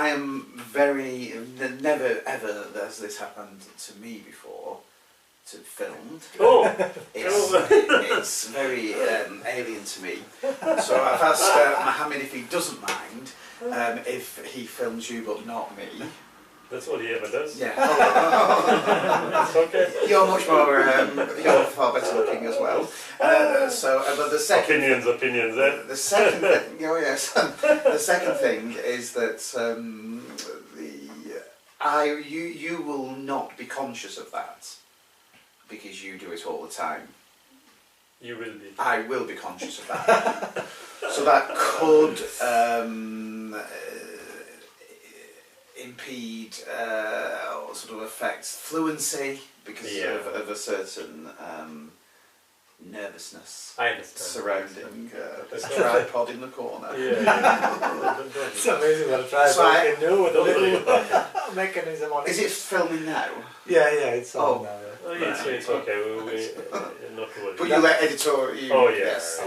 I am very, never ever has this happened to me before, to filmed. Oh! It's very alien to me. So I've asked Mohammed if he doesn't mind if he films you but not me. That's all he ever does. Yeah. That's okay. You're much more, you're far better looking as well. But the second... Opinions, eh? The second thing, oh yes, the second thing is that you will not be conscious of that because you do it all the time. You will be. I will be conscious of that. So that could impede or sort of affect fluency because of a certain nervousness I understand. surrounding a tripod in the corner. Yeah. It's amazing what a tripod can do with a little mechanism on it. Is it filming now? Yeah, it's on now. Oh, yeah, it's okay. We not worried. But you let editorial. Oh yes,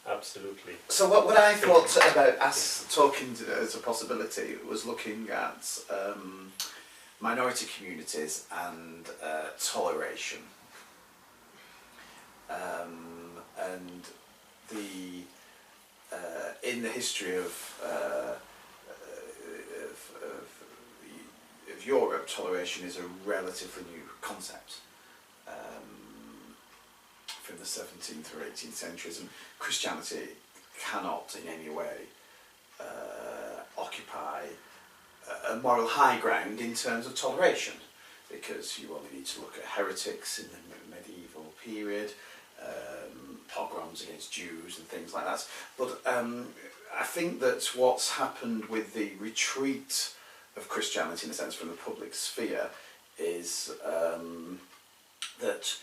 absolutely. So what I thought about us talking as a possibility was looking at minority communities and toleration. And the in the history of Europe, toleration is a relatively new concept from the 17th or 18th centuries, and Christianity cannot in any way occupy a moral high ground in terms of toleration, because you only need to look at heretics in the medieval period, pogroms against Jews and things like that. But I think that what's happened with the retreat of Christianity, in a sense, from the public sphere, is that,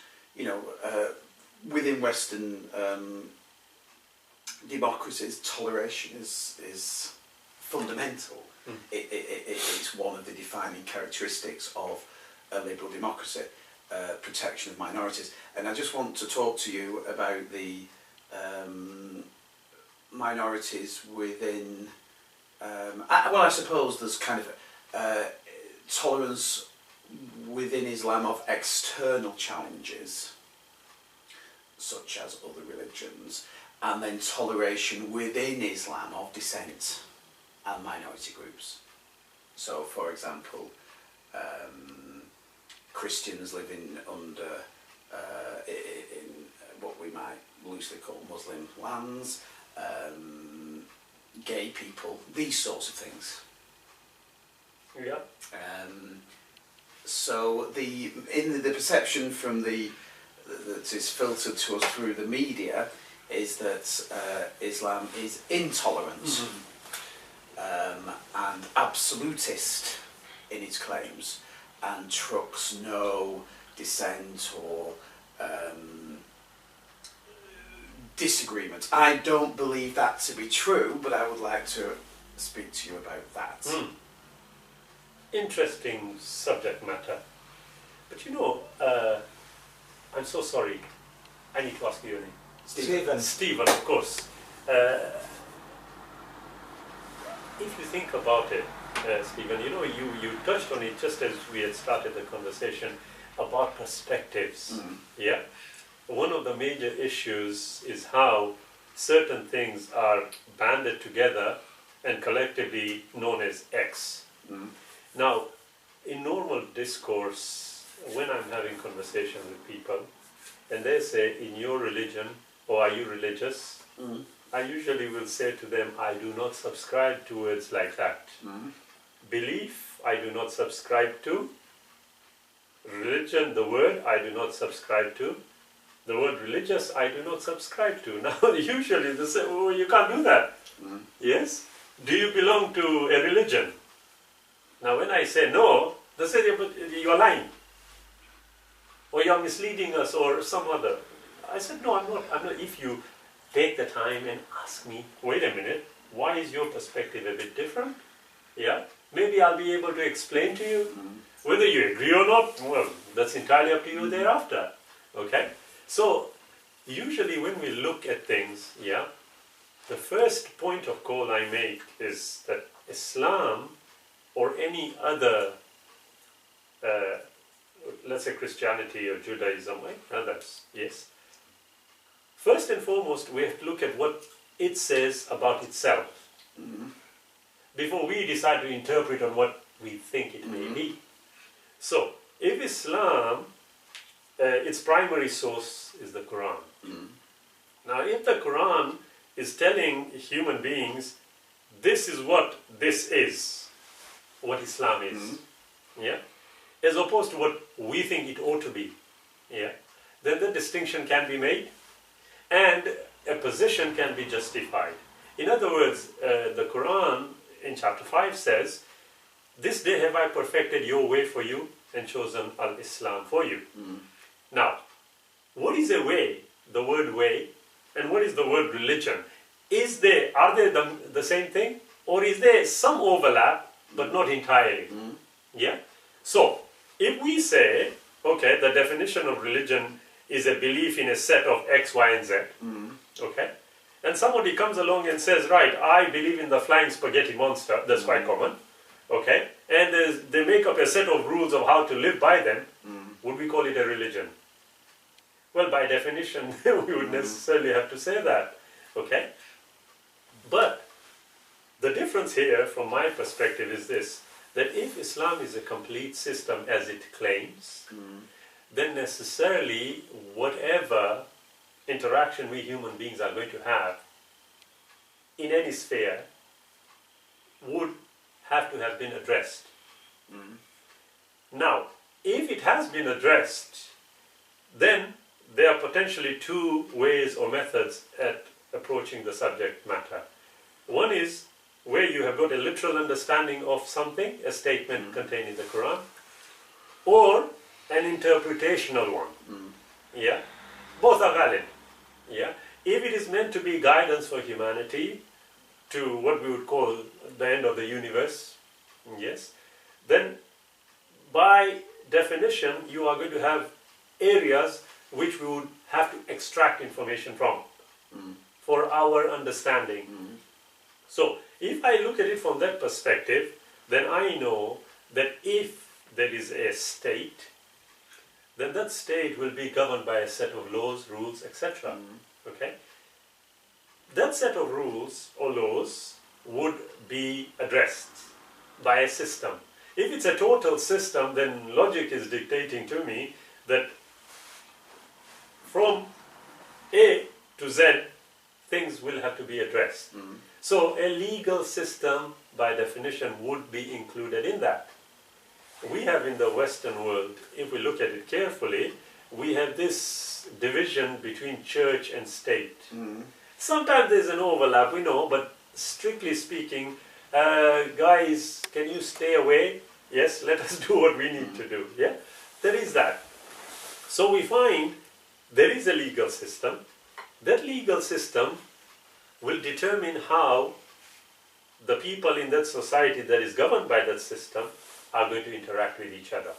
within Western democracies, toleration is fundamental. It's one of the defining characteristics of a liberal democracy. Protection of minorities, and I just want to talk to you about the minorities within. I suppose there's kind of tolerance within Islam of external challenges, such as other religions, and then toleration within Islam of dissent and minority groups. So, for example, Christians living under in what we might loosely call Muslim lands, gay people, these sorts of things. Yeah. So the perception from that is filtered to us through the media is that Islam is intolerant and absolutist in its claims, and trucks no dissent or disagreement. I don't believe that to be true, but I would like to speak to you about that. Interesting subject matter. But I'm so sorry. I need to ask you your name. Stephen. Stephen, of course. If you think about it, Stephen, you touched on it just as we had started the conversation about perspectives. Yeah. One of the major issues is how certain things are banded together and collectively known as X. Now, in normal discourse, when I'm having conversations with people, and they say, in your religion, or are you religious? I usually will say to them, I do not subscribe to words like that. Belief, I do not subscribe to. Religion, the word, I do not subscribe to. The word religious, I do not subscribe to. Now, usually they say, oh, you can't do that. Yes? Do you belong to a religion? Now, when I say no, they say, you're lying. Or you're misleading us, or some other. I said, no, I'm not. If you take the time and ask me, wait a minute, why is your perspective a bit different? Yeah? Maybe I'll be able to explain to you. Whether you agree or not, well, that's entirely up to you thereafter. Okay? So, usually when we look at things, yeah, the first point of call I make is that Islam or any other, let's say Christianity or Judaism, like others, yes. First and foremost, we have to look at what it says about itself before we decide to interpret on what we think it may be. So, if Islam, its primary source is the Quran. Now, if the Quran is telling human beings, this is what this is, what Islam is, yeah, as opposed to what we think it ought to be, yeah, then the distinction can be made and a position can be justified. In other words, the Quran in chapter 5 says, this day have I perfected your way for you and chosen al-Islam for you. Now, what is a way, the word way, and what is the word religion? Are they the same thing? Or is there some overlap, but not entirely? Yeah? So, if we say, okay, the definition of religion is a belief in a set of X, Y, and Z, okay? And somebody comes along and says, right, I believe in the flying spaghetti monster, that's quite common, okay? And they make up a set of rules of how to live by them, would we call it a religion? Well, by definition, we would necessarily have to say that, okay? But the difference here, from my perspective, is this, that if Islam is a complete system as it claims, then necessarily whatever interaction we human beings are going to have in any sphere would have to have been addressed. Now, if it has been addressed, then there are potentially two ways or methods at approaching the subject matter. One is where you have got a literal understanding of something, a statement contained in the Quran, or an interpretational one. Yeah, both are valid. Yeah, if it is meant to be guidance for humanity to what we would call the end of the universe, yes, then by definition you are going to have areas which we would have to extract information from for our understanding. So, if I look at it from that perspective, then I know that if there is a state, then that state will be governed by a set of laws, rules, etc. Okay? That set of rules or laws would be addressed by a system. If it's a total system, then logic is dictating to me that from A to Z, things will have to be addressed. So a legal system, by definition, would be included in that. We have in the Western world, if we look at it carefully, we have this division between church and state. Sometimes there's an overlap, we know, but strictly speaking, guys, can you stay away? Yes, let us do what we need to do. Yeah, there is that. So we find there is a legal system. That legal system will determine how the people in that society that is governed by that system are going to interact with each other.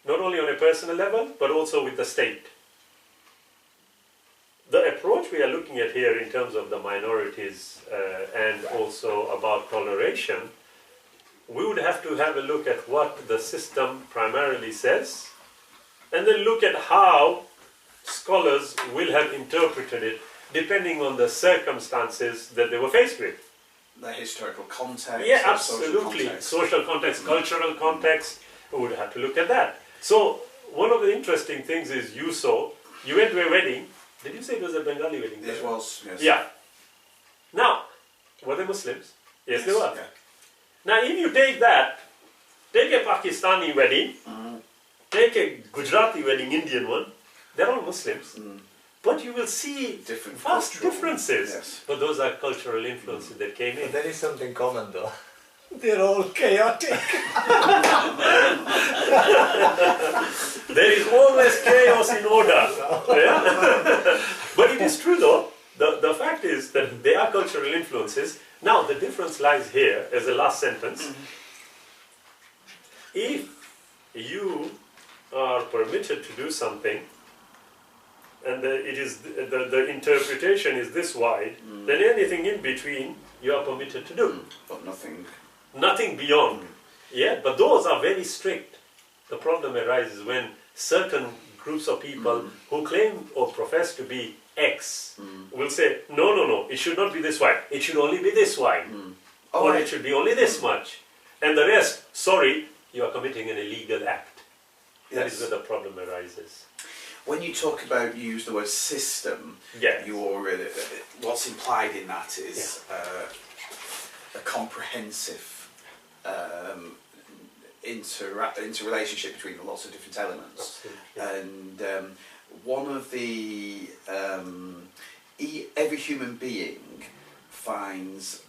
Not only on a personal level, but also with the state. The approach we are looking at here in terms of the minorities and also about toleration, we would have to have a look at what the system primarily says, and then look at how scholars will have interpreted it depending on the circumstances that they were faced with. The historical context. Yeah, absolutely. Social context, cultural context, we would have to look at that. So, one of the interesting things is you went to a wedding. Did you say it was a Bengali wedding? It was, yes. Yeah. Now, were they Muslims? Yes, they were. Yeah. Now, if you take a Pakistani wedding, take a Gujarati wedding, Indian one, they're all Muslims. But you will see vast differences. Yes. But those are cultural influences that came in. But there is something common though. They're all chaotic. There is always chaos in order. Yeah? But it is true though. The fact is that there are cultural influences. Now the difference lies here as the last sentence. If you are permitted to do something, and the interpretation is this wide, then anything in between you are permitted to do. But nothing. Nothing beyond. Yeah, but those are very strict. The problem arises when certain groups of people who claim or profess to be X will say, no, no, no, it should not be this wide. It should only be this wide. Or it should be only this much. And the rest, sorry, you are committing an illegal act. That is where the problem arises. When you talk about, you use the word system, what's implied in that is a comprehensive interrelationship between lots of different elements. Absolutely. And one of the every human being finds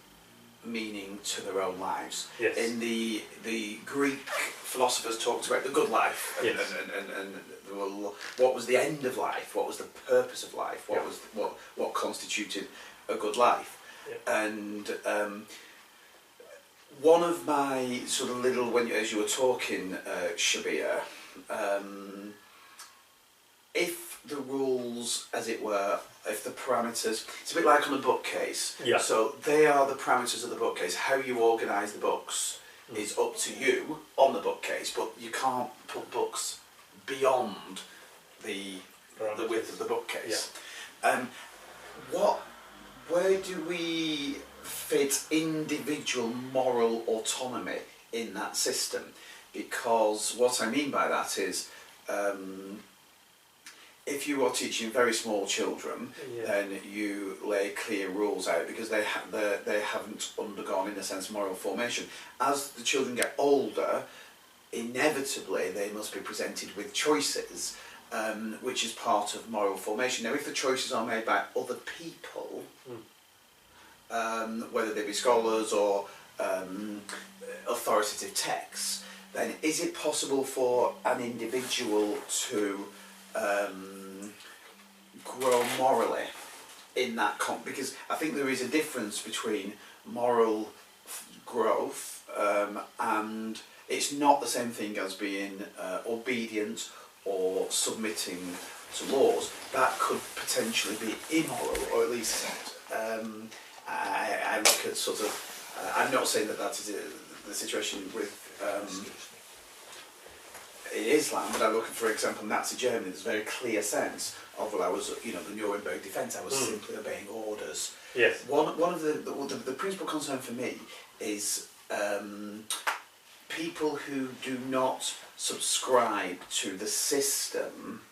meaning to their own lives. Yes. In the Greek philosophers talked about the good life and well, what was the end of life, what was the purpose of life, what constituted a good life. And one of my sort of little, as you were talking, Shabir, if the rules, as it were, if the parameters, it's a bit like on a bookcase. So they are the parameters of the bookcase. How you organise the books is up to you on the bookcase, but you can't put books beyond the width of the bookcase. Where do we fit individual moral autonomy in that system? Because what I mean by that is, if you are teaching very small children, then you lay clear rules out because they haven't undergone, in a sense, moral formation. As the children get older, inevitably they must be presented with choices, which is part of moral formation. Now, if the choices are made by other people, whether they be scholars or authoritative texts, then is it possible for an individual to grow morally in that because I think there is a difference between moral growth and it's not the same thing as being obedient or submitting to laws. That could potentially be immoral, or at least I look at sort of I'm not saying that is the situation with in Islam, but I look at, for example, Nazi Germany. There's a very clear sense of, well, I was, the Nuremberg defence. I was simply obeying orders. Yes. One of the principal concern for me is people who do not subscribe to the system.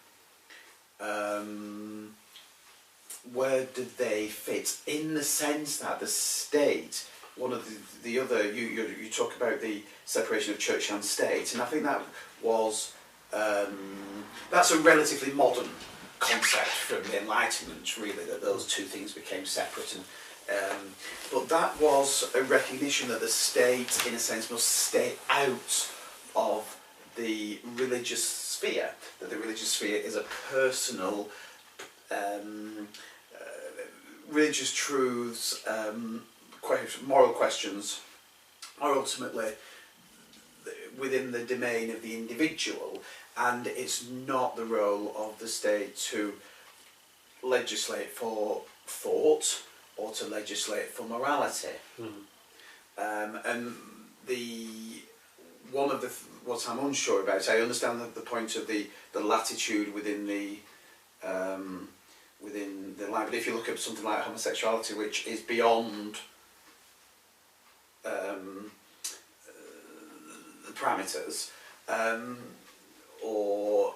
Where do they fit? In the sense that the state, one of the other, you talk about the separation of church and state, and I think that was that's a relatively modern concept from the Enlightenment, really, that those two things became separate. And but that was a recognition that the state, in a sense, must stay out of the religious sphere. That the religious sphere is a personal, religious truths, moral questions, are ultimately within the domain of the individual, and it's not the role of the state to legislate for thought or to legislate for morality. And what I'm unsure about, I understand the point of the latitude within the line, but if you look at something like homosexuality, which is beyond the parameters, or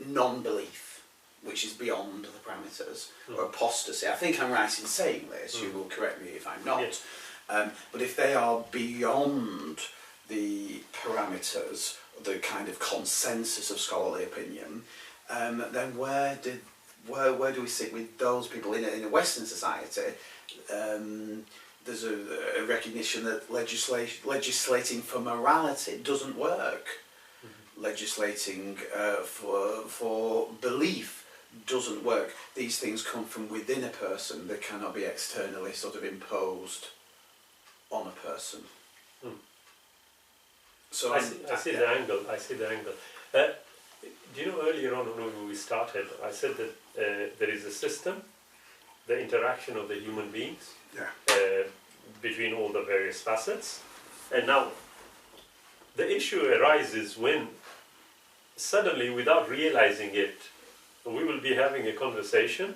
non-belief, which is beyond the parameters, or apostasy. I think I'm right in saying this, you will correct me if I'm not. Yes. But if they are beyond the parameters, the kind of consensus of scholarly opinion, then where do we sit with those people in a Western society? There's a recognition that legislating for morality doesn't work. Legislating for belief doesn't work. These things come from within a person. They cannot be externally sort of imposed on a person. So I see the angle. Do you know, earlier on when we started, I said that there is a system the interaction of the human beings between all the various facets. And now, the issue arises when suddenly, without realizing it, we will be having a conversation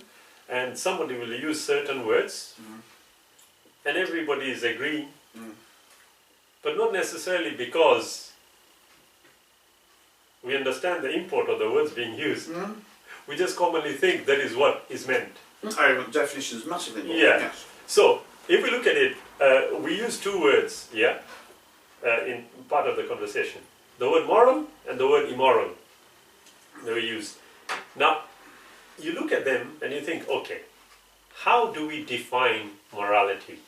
and somebody will use certain words and everybody is agreeing, but not necessarily because we understand the import of the words being used. We just commonly think that is what is meant. Definition is massively important. Yeah. Yes. So, if we look at it, we use two words, in part of the conversation. The word moral and the word immoral. They were used. Now, you look at them and you think, okay, how do we define morality?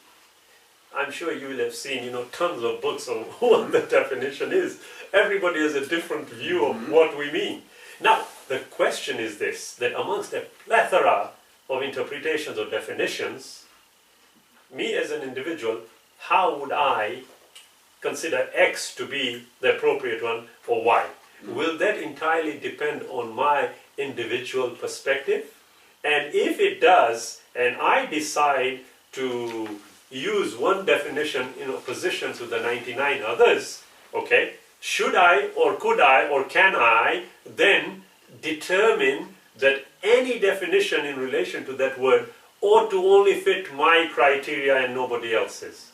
I'm sure you will have seen, tons of books on what the definition is. Everybody has a different view of what we mean. Now, the question is this, that amongst a plethora of interpretations or definitions, me as an individual, how would I consider X to be the appropriate one or Y? Will that entirely depend on my individual perspective? And if it does, and I decide to use one definition in opposition to the 99 others, okay, should I or could I or can I then determine that any definition in relation to that word ought to only fit my criteria and nobody else's?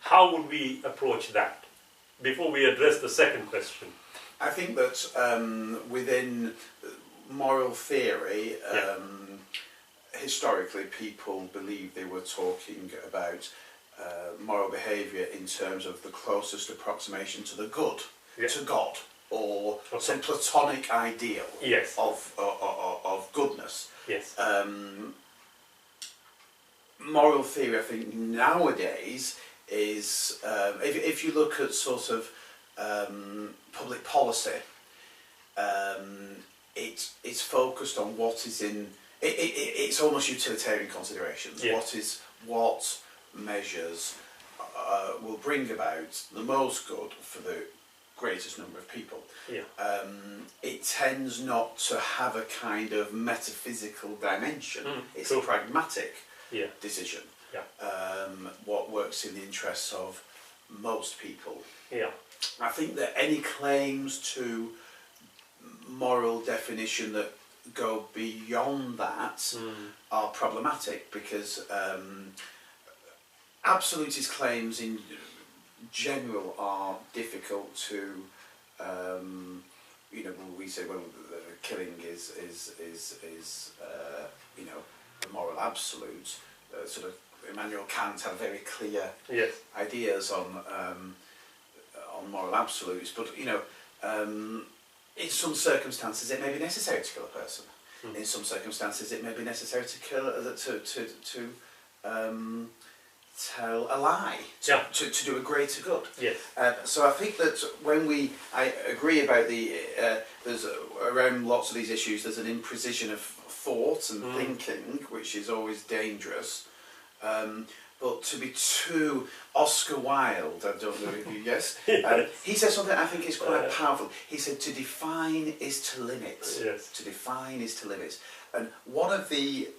How would we approach that before we address the second question? I think that within moral theory, historically people believed they were talking about moral behaviour in terms of the closest approximation to the good, to God, or some platonic ideal of goodness. Yes. Moral theory, I think, nowadays is, if you look at sort of public policy, it's focused on what is in, it's almost utilitarian considerations. What measures will bring about the most good for the greatest number of people. It tends not to have a kind of metaphysical dimension. It's a pragmatic decision. What works in the interests of most people. I think that any claims to moral definition that go beyond that are problematic, because absolutist claims in general are difficult to, we say, well, killing is a moral absolute. Sort of Immanuel Kant had very clear ideas on moral absolutes, but in some circumstances it may be necessary to kill a person. In some circumstances it may be necessary to kill to tell a lie, to do a greater good. So I think that when I agree about there's around lots of these issues, there's an imprecision of thought and thinking, which is always dangerous. But to be too Oscar Wilde, I don't know if you, he said something I think is quite powerful. He said, to define is to limit. To define is to limit. And one of the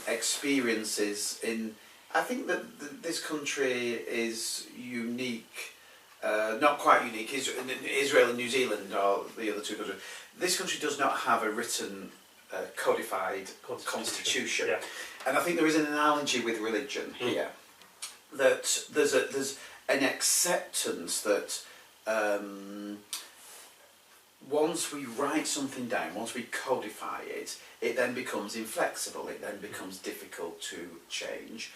experiences I think that this country is unique, not quite unique. Israel and New Zealand are the other two countries. This country does not have a written, codified constitution. And I think there is an analogy with religion here, that there's an acceptance that once we write something down, once we codify it, it then becomes inflexible, it then becomes difficult to change.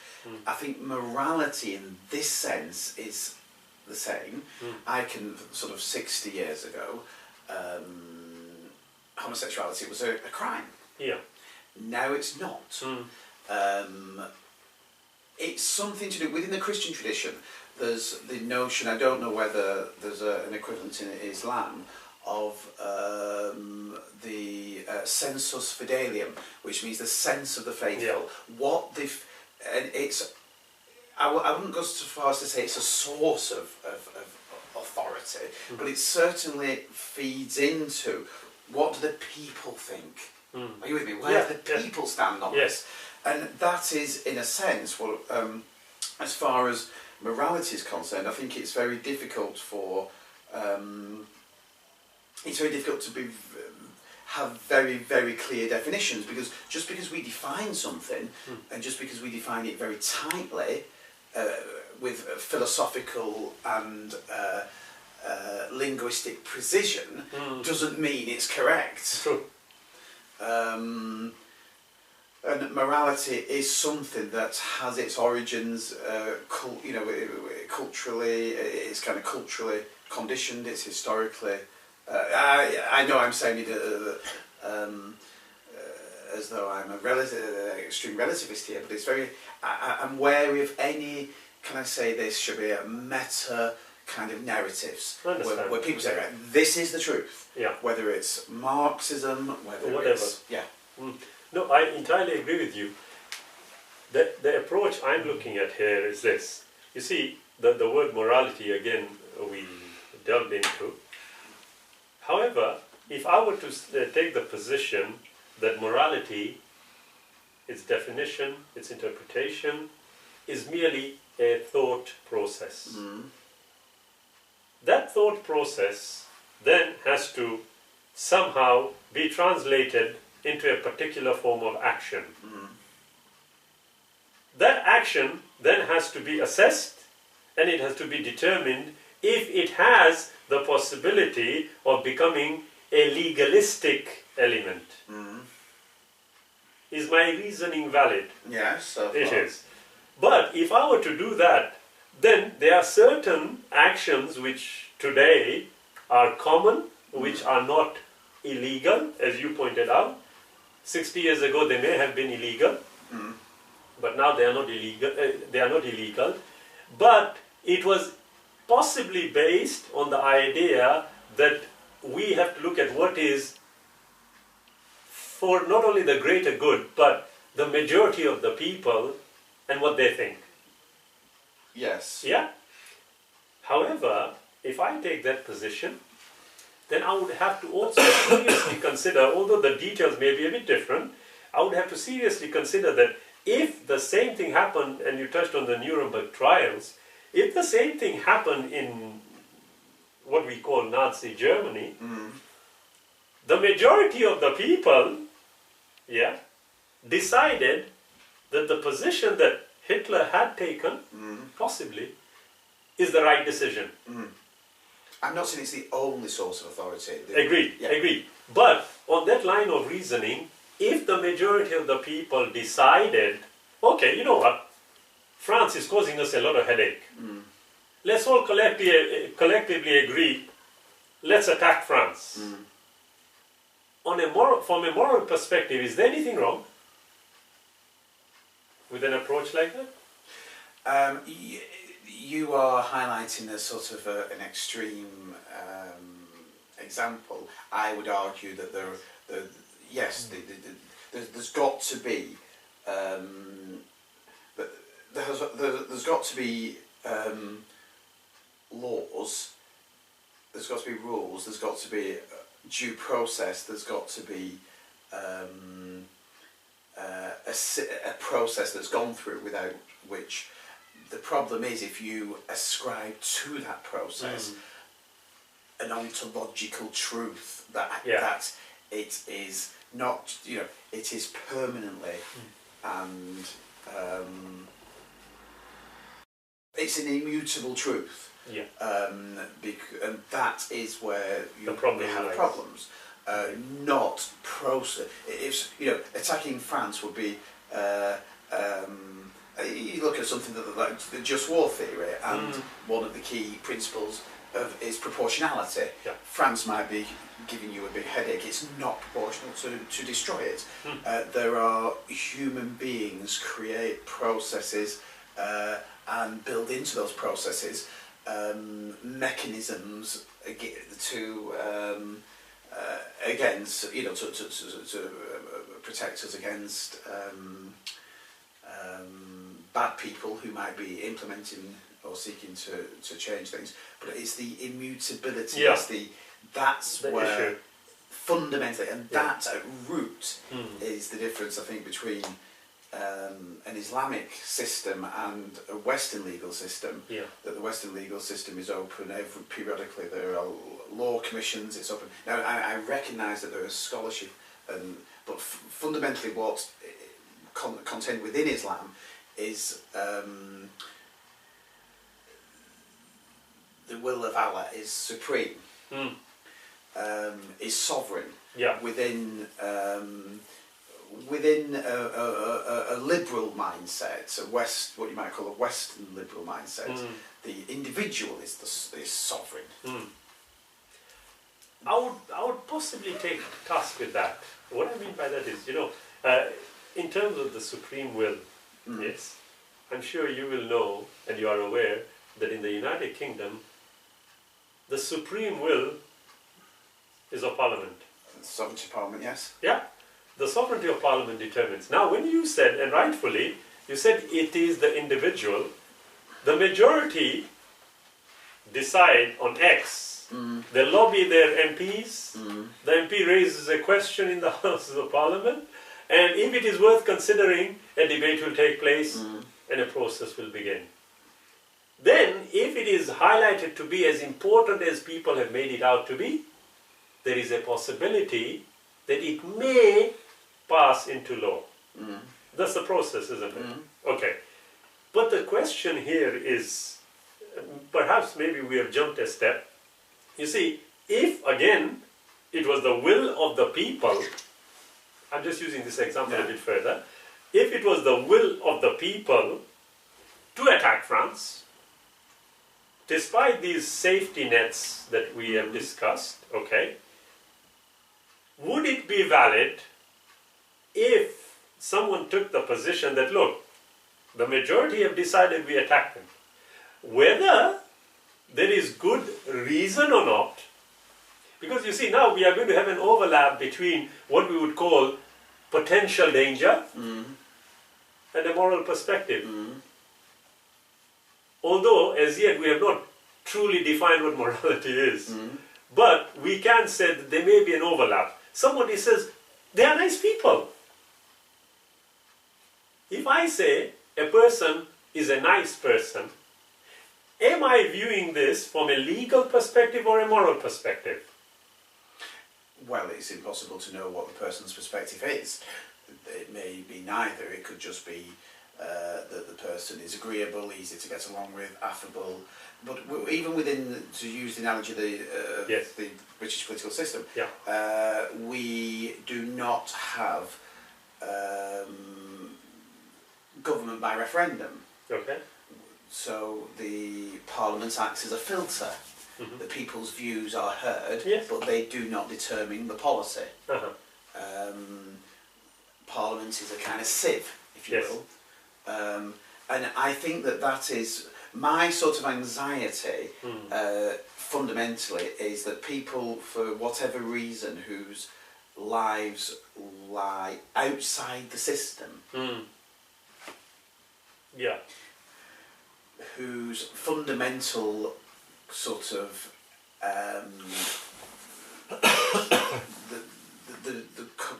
I think morality in this sense is the same. I can, sort of 60 years ago, homosexuality was a crime. Now it's not. It's something to do, within the Christian tradition, there's the notion, I don't know whether there's an equivalent in Islam, of the sensus fidelium, which means the sense of the faithful. And it's, I wouldn't go so far as to say it's a source of authority, but it certainly feeds into what do the people think. Are you with me? Where do the people stand on this? And that is, in a sense, as far as morality is concerned, I think it's very difficult to have very, very clear definitions, because just because we define something, and just because we define it very tightly, with philosophical and linguistic precision, doesn't mean it's correct. True. And morality is something that has its origins, culturally. It's kind of culturally conditioned. It's historically. I know I'm saying it as though I'm extreme relativist here, but it's very. I'm wary of any. Can I say this? Should be a meta kind of narratives where people say, right, this is the truth. Yeah. Whether it's Marxism, whatever. It's yeah. No, I entirely agree with you. The approach I'm looking at here is this. You see, the word morality, again, we delved into. However, if I were to take the position that morality, its definition, its interpretation, is merely a thought process. That thought process then has to somehow be translated into a particular form of action. That action then has to be assessed, and it has to be determined if it has the possibility of becoming a legalistic element. Is my reasoning valid? Yes, it is. But if I were to do that, then there are certain actions which today are common, which are not illegal, as you pointed out. 60 years ago they may have been illegal, but now they are not illegal. But it was possibly based on the idea that we have to look at what is for not only the greater good, but the majority of the people and what they think. Yes. Yeah? However, if I take that position, then I would have to also seriously consider, although the details may be a bit different, I would have to seriously consider that if the same thing happened, and you touched on the Nuremberg trials, if the same thing happened in what we call Nazi Germany, the majority of the people, decided that the position that Hitler had taken, possibly, is the right decision. I'm not saying it's the only source of authority. Agreed. But on that line of reasoning, if the majority of the people decided, okay, you know what, France is causing us a lot of headache. Let's all collectively agree, let's attack France. From a moral perspective, is there anything wrong with an approach like that? You are highlighting a sort of an extreme example. I would argue that there's got to be there's got to be laws. There's got to be rules. There's got to be due process. There's got to be a process that's gone through without which. The problem is if you ascribe to that process an ontological truth that it is not, it is permanently and it's an immutable truth. And that is where you have problems. Not process. If attacking France would be. You look at something like the just war theory, and one of the key principles is proportionality. France might be giving you a big headache. It's not proportional to destroy it. There are human beings create processes and build into those processes mechanisms to protect us against bad people who might be implementing or seeking to change things, but it's the immutability. That's where issue. Fundamentally, and that at root is the difference, I think, between an Islamic system and a Western legal system, Yeah. that the Western legal system is open periodically. There are law commissions, it's open. Now, I recognise that there is scholarship, but fundamentally what contained within Islam is the will of Allah is supreme, is sovereign, Yeah. within a liberal mindset, what you might call a Western liberal mindset. The individual is sovereign. I would possibly take task with that. What I mean by that is, in terms of the supreme will, yes, I'm sure you will know and you are aware that in the United Kingdom, the supreme will is of Parliament. Sovereignty of Parliament, yes. Yeah, the sovereignty of Parliament determines. Now, when you said, and rightfully, you said it is the individual, the majority decide on X. They lobby their MPs. The MP raises a question in the Houses of Parliament, and if it is worth considering, a debate will take place and a process will begin. Then, if it is highlighted to be as important as people have made it out to be, there is a possibility that it may pass into law. That's the process, isn't it? Okay. But the question here is, perhaps maybe we have jumped a step. You see, if again it was the will of the people, I'm just using this example a bit further, if it was the will of the people to attack France, despite these safety nets that we have discussed, okay, would it be valid if someone took the position that, look, the majority have decided we attack them, whether there is good reason or not, because you see now we are going to have an overlap between what we would call potential danger and a moral perspective. Although as yet we have not truly defined what morality is, but we can say that there may be an overlap. Somebody says, they are nice people. If I say a person is a nice person, am I viewing this from a legal perspective or a moral perspective? Well, it's impossible to know what the person's perspective is. It may be neither. It could just be that the person is agreeable, easy to get along with, affable. But even within, to use the analogy of the British political system, we do not have government by referendum. Okay. So the Parliament acts as a filter. The people's views are heard, but they do not determine the policy. Parliament is a kind of sieve, if you will. And I think that is my sort of anxiety, fundamentally, is that people, for whatever reason, whose lives lie outside the system, whose fundamental sort of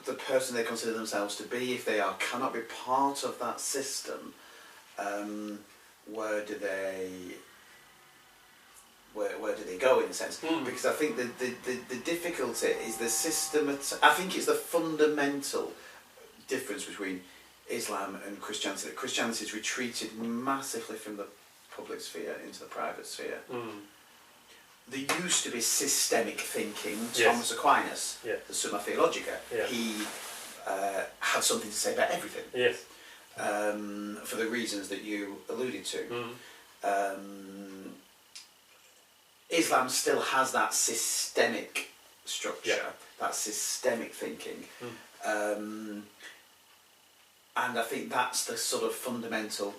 the person they consider themselves to be, if they are, cannot be part of that system, where do they go, in a sense? Because I think the difficulty is the I think it's the fundamental difference between Islam and Christianity. That Christianity has retreated massively from the public sphere into the private sphere. There used to be systemic thinking. Thomas Aquinas, the Summa Theologica, he had something to say about everything. For the reasons that you alluded to. Islam still has that systemic structure, that systemic thinking. And I think that's the sort of fundamental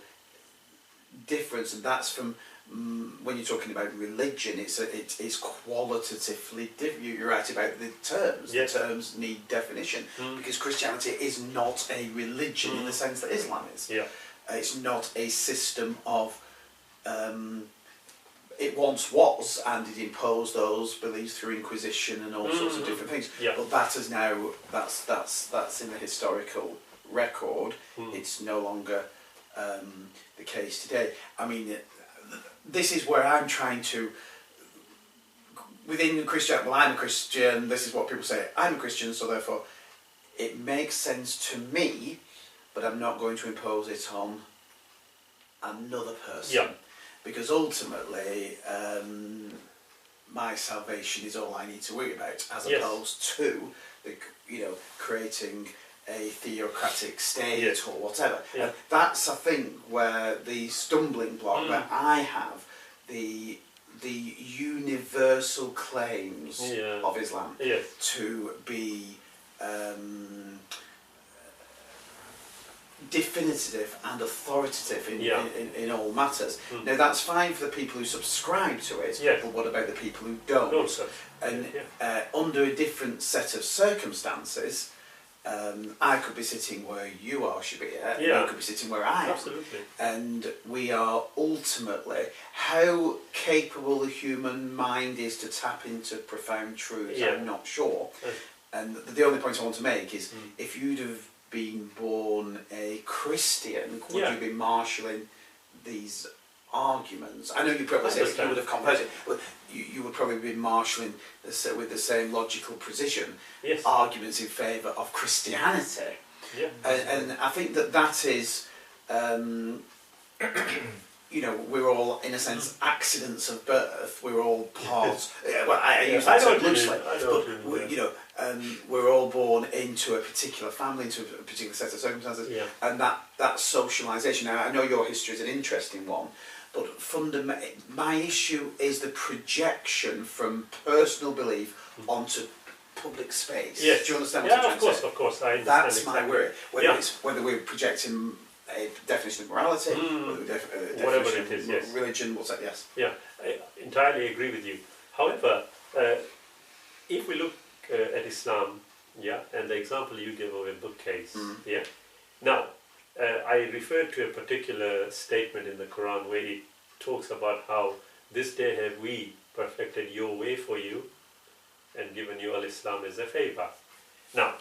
difference, and that's from when you're talking about religion, it's qualitatively different. You're right about the terms. The terms need definition, because Christianity is not a religion in the sense that Islam is. It's not a system of. It once was, and it imposed those beliefs through Inquisition and all sorts of different things. But that is now that's in the historical record, it's no longer the case today. I mean, this is where I'm trying to, within Christian, well, I'm a Christian, this is what people say, I'm a Christian, so therefore it makes sense to me, but I'm not going to impose it on another person. Yeah. Because ultimately, my salvation is all I need to worry about, as opposed to, creating a theocratic state or whatever. Yeah. That's, I think, where the stumbling block that I have, the universal claims of Islam to be definitive and authoritative in all matters. Now that's fine for the people who subscribe to it, but what about the people who don't? No, sir. And under a different set of circumstances, I could be sitting where you are, Shabir, you could be sitting where I am. Absolutely. And we are ultimately, how capable the human mind is to tap into profound truths, I'm not sure. And the only point I want to make is, if you'd have been born a Christian, would you be marshalling these arguments? I know you probably say you would have converted, but you would probably be marshalling with the same logical precision arguments in favour of Christianity. Yeah. And I think that is, we're all, in a sense, accidents of birth. We're all parts. Well, I use that term loosely, but we're all born into a particular family, into a particular set of circumstances, and that socialisation. Now, I know your history is an interesting one, but my issue is the projection from personal belief onto public space. Yes. Do you understand what I'm trying to say? Of course, I understand. That's exactly. my worry. Whether we're projecting a definition of morality, whatever it is, religion, what's that? Yes. Yeah, I entirely agree with you. However, if we look at Islam, and the example you gave of a bookcase, now, I referred to a particular statement in the Quran where it talks about how this day have we perfected your way for you and given you al-Islam as a favor. Now,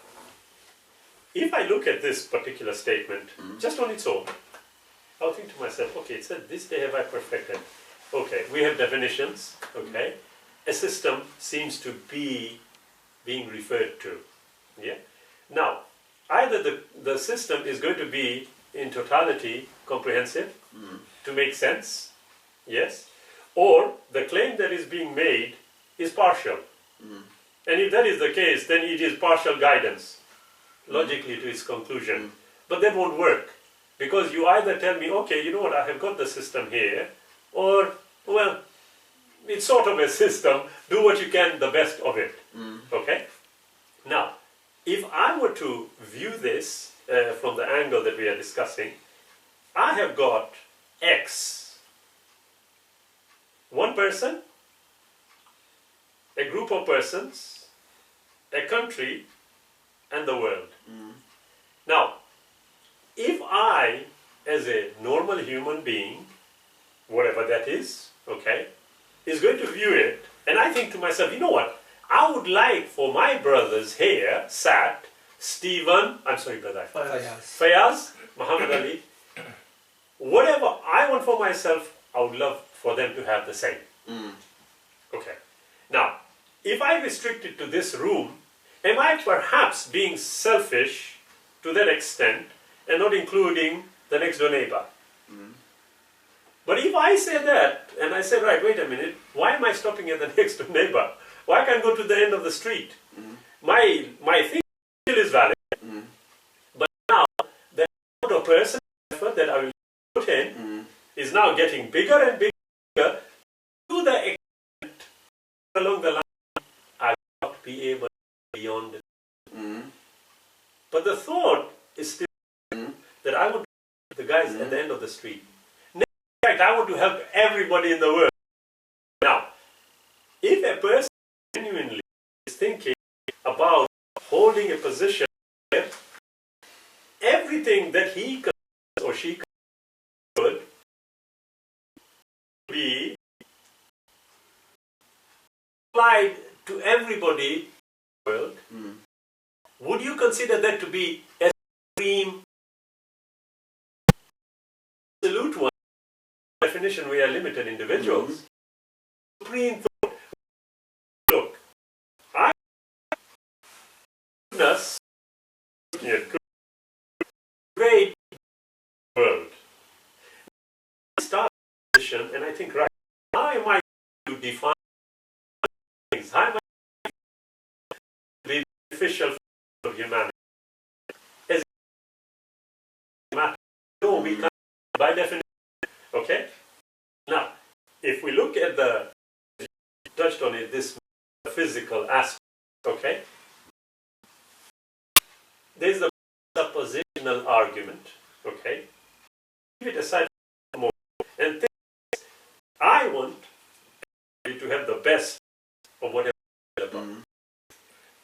if I look at this particular statement, just on its own, I'll think to myself, okay, it said, this day have I perfected. Okay, we have definitions, okay. A system seems to be being referred to, Now, either the system is going to be in totality comprehensive, to make sense, or the claim that is being made is partial. And if that is the case, then it is partial guidance, logically to its conclusion. But that won't work, because you either tell me, okay, you know what, I have got the system here, or, well, it's sort of a system, do what you can, the best of it, okay? Now, if I were to view this from the angle that we are discussing, I have got X, one person, a group of persons, a country, and the world. Now, if I, as a normal human being, whatever that is, okay, is going to view it, and I think to myself, you know what, I would like for my brothers here, sat, Stephen, I'm sorry brother, Fayaz, Muhammad Ali, whatever I want for myself, I would love for them to have the same. Okay. Now, if I restrict it to this room, am I perhaps being selfish to that extent and not including the next door neighbor? But if I say that, and I say, right, wait a minute, why am I stopping at the next door neighbor? Why can't I go to the end of the street? My thing still is valid, but now the amount of personal effort that I will put in is now getting bigger and bigger to the extent along the line I will not be able to go beyond it. But the thought is still that I want to help the guys at the end of the street. In fact, I want to help everybody in the world. Now, if a person genuinely is thinking about holding a position where everything that he or she could be applied to everybody in the world, would you consider that to be extreme definition we are limited individuals. Supreme thought. Look, I goodness, great world. Start position, and I think, right, how am I to define things? How am I to be beneficial for humanity? As a matter, no, we can't by definition. Okay? Now, if we look at the, you touched on it, this physical aspect, okay? There's the suppositional argument, okay? Leave it aside for a moment and think, I want to have the best of whatever I'm about.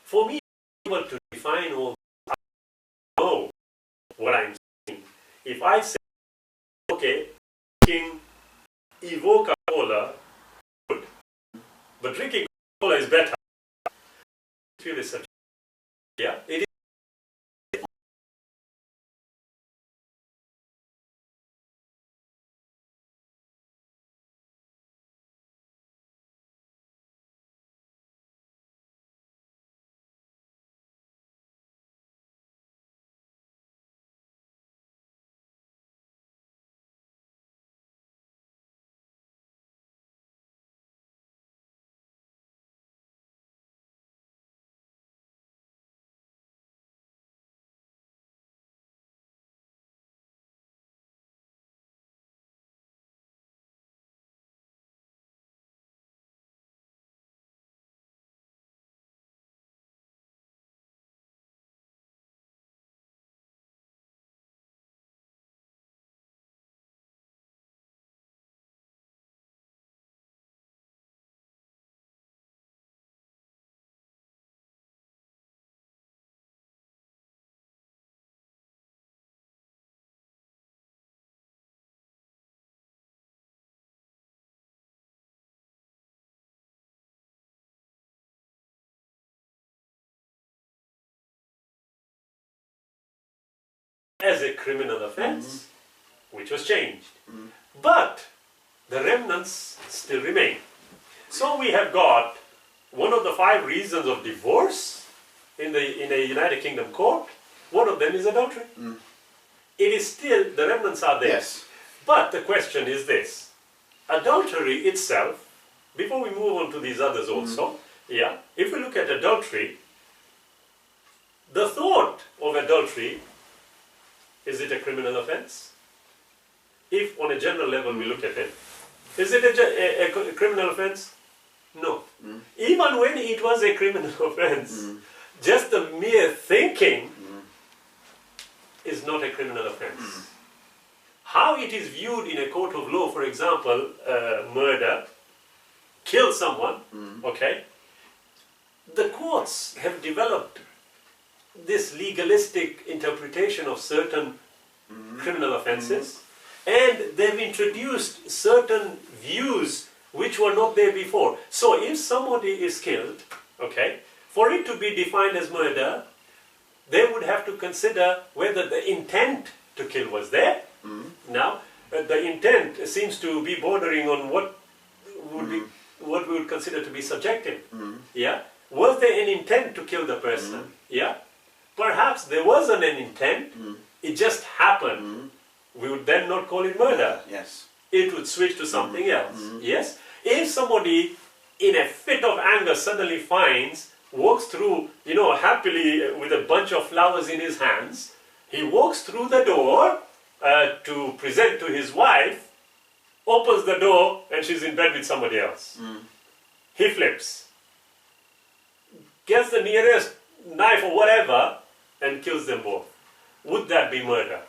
For me, to be able to define all, I know what I'm saying. If I say, okay, drinking Evo Cola, good, but drinking Cola is better. It's really subjective. Yeah, it is. As a criminal offense, which was changed. But the remnants still remain. So we have got one of the 5 reasons of divorce in a United Kingdom court. One of them is adultery. It is still, the remnants are there. Yes. But the question is this. Adultery itself, before we move on to these others also, yeah, if we look at adultery, the thought of adultery, is it a criminal offense? If on a general level we look at it, is it a criminal offense? No. Even when it was a criminal offense, just the mere thinking is not a criminal offense. How it is viewed in a court of law, for example, murder, kill someone, okay? The courts have developed this legalistic interpretation of certain criminal offenses, and they've introduced certain views which were not there before. So if somebody is killed, okay, for it to be defined as murder, they would have to consider whether the intent to kill was there. Now, the intent seems to be bordering on what would be what we would consider to be subjective. Yeah, was there an intent to kill the person? Yeah. Perhaps there wasn't an intent, it just happened. We would then not call it murder. Yes. It would switch to something else. Yes? If somebody in a fit of anger suddenly walks through, happily with a bunch of flowers in his hands, he walks through the door to present to his wife, opens the door and she's in bed with somebody else. He flips, gets the nearest knife or whatever, and kills them both. Would that be murder?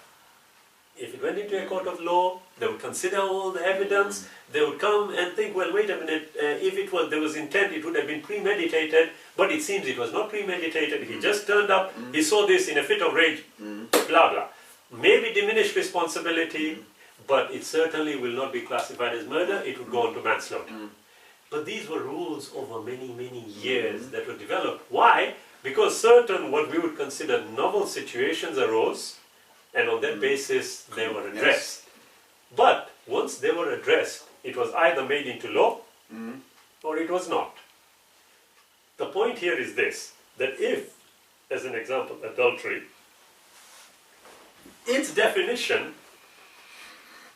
If it went into a court of law, they would consider all the evidence, they would come and think, well, wait a minute, if there was intent, it would have been premeditated, but it seems it was not premeditated, he just turned up, he saw this in a fit of rage, blah, blah. Maybe diminished responsibility, but it certainly will not be classified as murder, it would go on to manslaughter. But these were rules over many, many years that were developed. Why? Because certain, what we would consider novel situations arose, and on that basis they were addressed. But once they were addressed, it was either made into law or it was not. The point here is this, that if, as an example, adultery, its definition,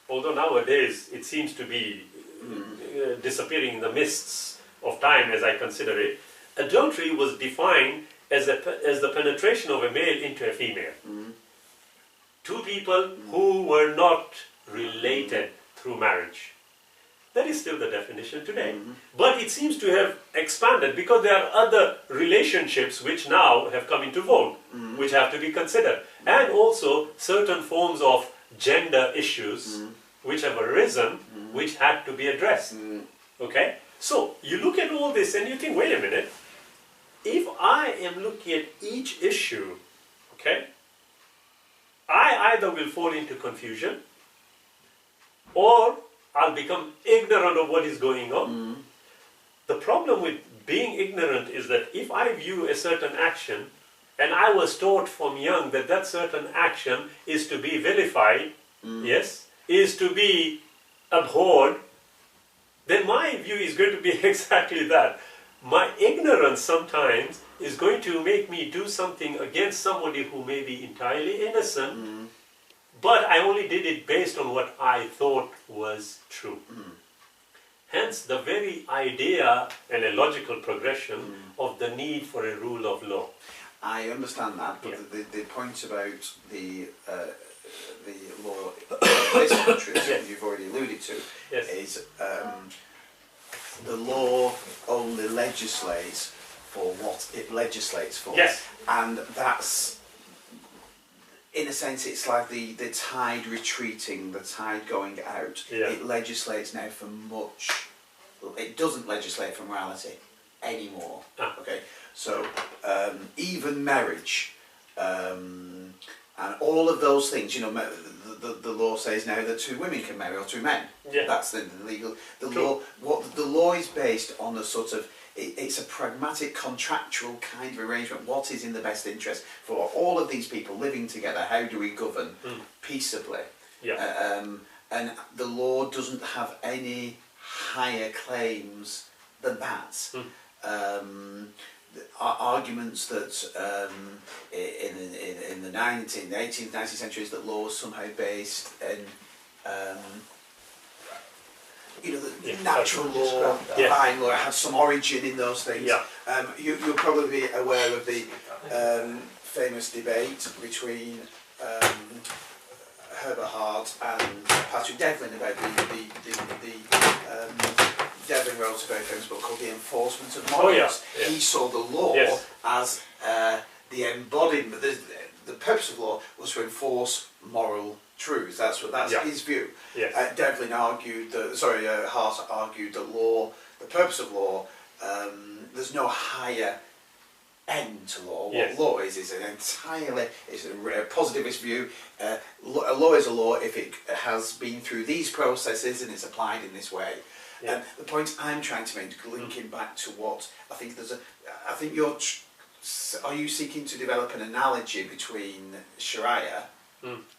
although nowadays it seems to be disappearing in the mists of time as I consider it, adultery was defined as the penetration of a male into a female. Two people who were not related through marriage. That is still the definition today. But it seems to have expanded because there are other relationships which now have come into vogue, which have to be considered. And also certain forms of gender issues which have arisen, which had to be addressed. Okay? So, you look at all this and you think, wait a minute, if I am looking at each issue, okay, I either will fall into confusion or I'll become ignorant of what is going on. The problem with being ignorant is that if I view a certain action and I was taught from young that that certain action is to be vilified, yes, is to be abhorred, then my view is going to be exactly that. My ignorance sometimes is going to make me do something against somebody who may be entirely innocent, but I only did it based on what I thought was true. Hence the very idea and a logical progression of the need for a rule of law. I understand that, but the point about the law in this country, that you've already alluded to, is the law only legislates for what it legislates for. Yes. And that's, in a sense, it's like the tide retreating, the tide going out. It legislates now for much. It doesn't legislate for morality anymore. Okay, so even marriage and all of those things, you know, the law says now that two women can marry or two men. That's the legal. The law. What the law is based on a sort of. It's a pragmatic, contractual kind of arrangement. What is in the best interest for all of these people living together? How do we govern peaceably? And the law doesn't have any higher claims than that. Arguments that in the 18th, 19th centuries that law was somehow based in you know, the natural law, divine law, had some origin in those things. You'll probably be aware of the famous debate between Herbert Hart and Patrick Devlin about the Devlin wrote a very famous book called The Enforcement of Morals. He saw the law as the embodiment. The purpose of law was to enforce moral truths. That's his view. Devlin argued that, Hart argued that law, the purpose of law, there's no higher end to law. What law is an entirely, it's a positivist view. A law is a law if it has been through these processes and it's applied in this way. And the point I'm trying to make, linking back to what I think I think are you seeking to develop an analogy between Sharia?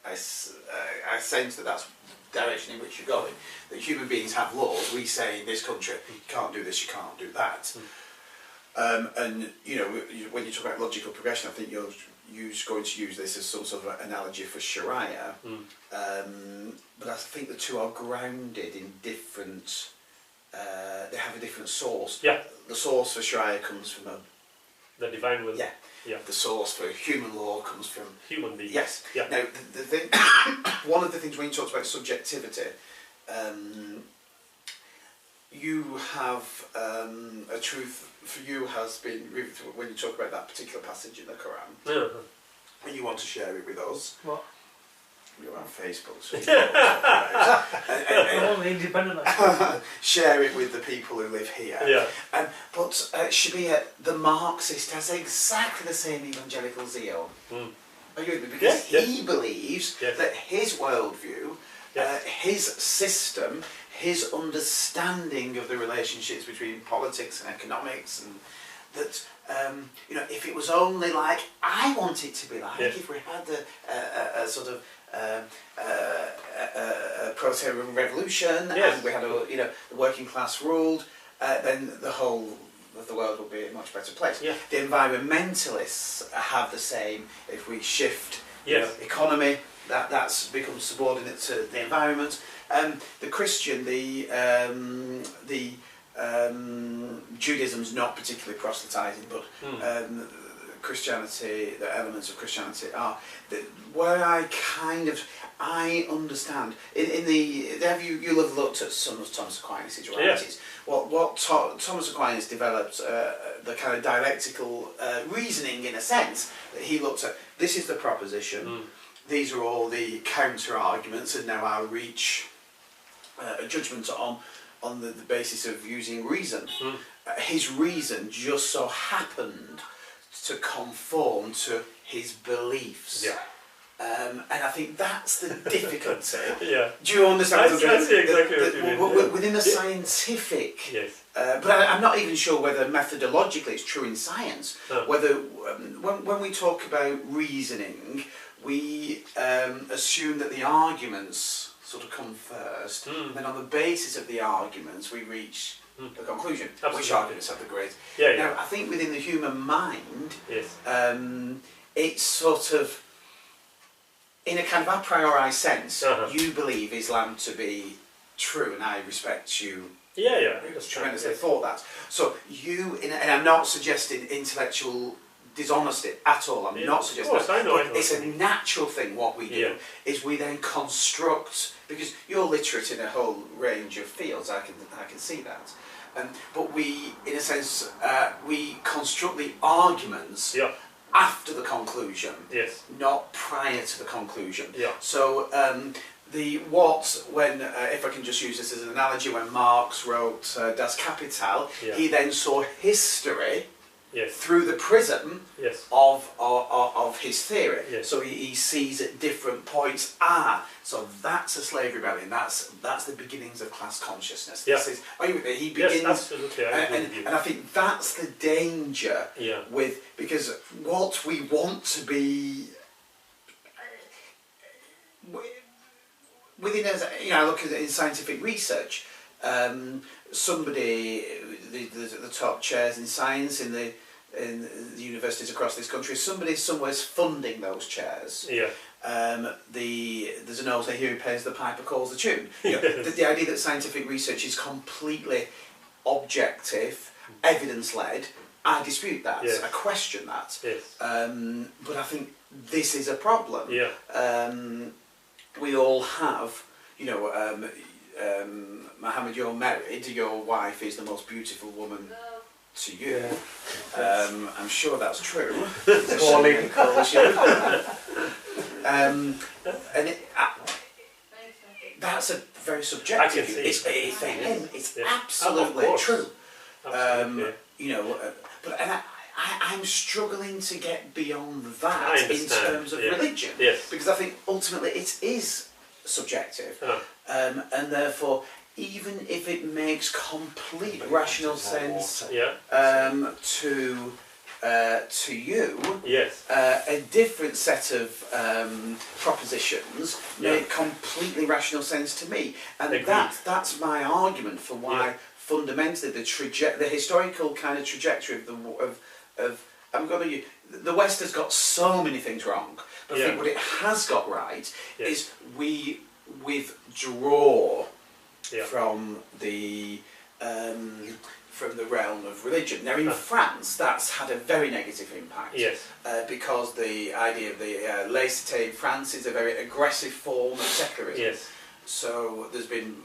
I sense that that's the direction in which you're going. That human beings have laws. We say in this country, you can't do this, you can't do that. And you know, when you talk about logical progression, I think you're going to use this as some sort of analogy for Sharia. But I think the two are grounded in different. They have a different source. The source for Sharia comes from the divine will. The source for human law comes from human beings. Now, the thing, one of the things when you talked about subjectivity, you have a truth for you has been when you talk about that particular passage in the Quran, and you want to share it with us. What? You're on Facebook, so independent. Share it with the people who live here. But Shabir, the Marxist, has exactly the same evangelical zeal. Are you with me? Because he believes that his worldview, his system, his understanding of the relationships between politics and economics, and that you know, if it was only like I want it to be like, if we had a sort of proletarian revolution, Yes. and we had the working class ruled, then the whole of the world will be a much better place. Yeah. The environmentalists have the same. If we shift economy, that's becomes subordinate to the environment. The Christian, Judaism's not particularly proselytizing, but Christianity, the elements of Christianity are where I understand. Have you have looked at some of Thomas Aquinas' writings? What Thomas Aquinas developed the kind of dialectical reasoning, in a sense, that he looked at. This is the proposition. These are all the counter arguments, and now I'll reach a judgment on the basis of using reason. His reason just so happened to conform to his beliefs. And I think that's the difficulty. Do you understand? I see exactly what you mean. Within the scientific, but I'm not even sure whether methodologically it's true in science. Whether when we talk about reasoning, we assume that the arguments sort of come first, and then on the basis of the arguments we reach the conclusion. Absolutely. Which arguments have the great? Now, I think within the human mind, it's sort of, in a kind of a priori sense, you believe Islam to be true, and I respect you. Tremendously for that. So and I'm not suggesting intellectual dishonesty at all. I'm not suggesting that. I know it's a natural thing. What we do is we then construct, because you're literate in a whole range of fields. I can see that. But we, in a sense, we construct the arguments after the conclusion, not prior to the conclusion. So if I can just use this as an analogy, when Marx wrote Das Kapital, he then saw history through the prism of his theory. So he sees at different points, so that's a slave rebellion, that's the beginnings of class consciousness. He begins, absolutely. and I think that's the danger because what we want to be within, I look at it in scientific research. Somebody, the top chairs in science in the universities across this country, somebody somewhere's funding those chairs. There's an old saying, "He who pays the piper calls the tune." The idea that scientific research is completely objective, evidence-led, I dispute that. I question that. But I think this is a problem. We all have, Mohammed, you're married, your wife is the most beautiful woman to you. I'm sure that's true. That's a very subjective view. For him, it's absolutely true. But I'm struggling to get beyond that in terms of religion, because I think ultimately it is subjective, and therefore, even if it makes complete rational sense to you, a different set of propositions make completely rational sense to me, and that's my argument for why fundamentally the historical kind of trajectory of the West has got so many things wrong, but I think what it has got right is we withdraw from the realm of religion. Now in France, that's had a very negative impact, because the idea of the laïcité in France is a very aggressive form of secularism. So there's been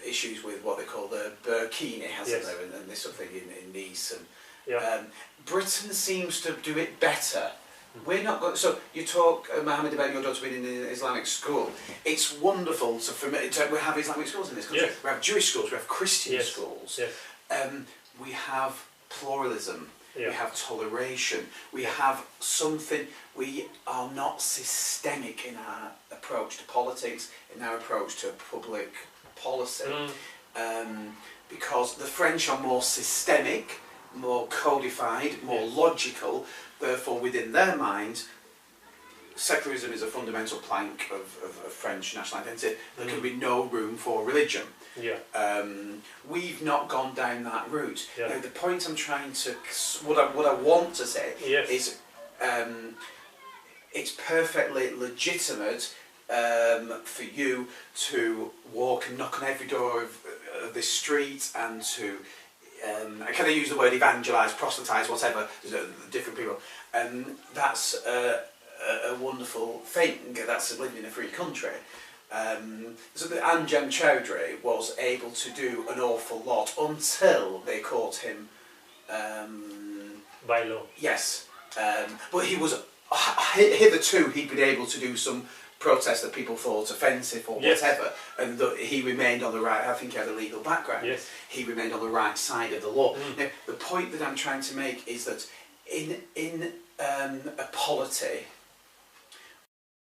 issues with what they call the burkini, hasn't there, and this sort of thing in Nice, and Britain seems to do it better. We're not going. So you talk, Mohammed, about your daughter being in an Islamic school. It's wonderful we have Islamic schools in this country. We have Jewish schools. We have Christian schools. We have pluralism. We have toleration. We have something. We are not systemic in our approach to politics, in our approach to public policy, because the French are more systemic, more codified, more logical. Therefore, within their mind, secularism is a fundamental plank of French national identity. There can be no room for religion. Yeah. We've not gone down that route. Yeah. Now, the point I'm trying to, what I want to say Yes. is, it's perfectly legitimate for you to walk and knock on every door of this street and to, can I use the word evangelise, proselytise, whatever, different people. That's a wonderful thing. That's living in a free country. So the Anjem Choudhury was able to do an awful lot until they caught him. By law. Yes, but he was hitherto he'd been able to do some protest that people thought offensive or Yes. whatever, and he remained on the right. I think he had a legal background. Yes. He remained on the right side of the law. Mm. Now, the point that I'm trying to make is that in a polity,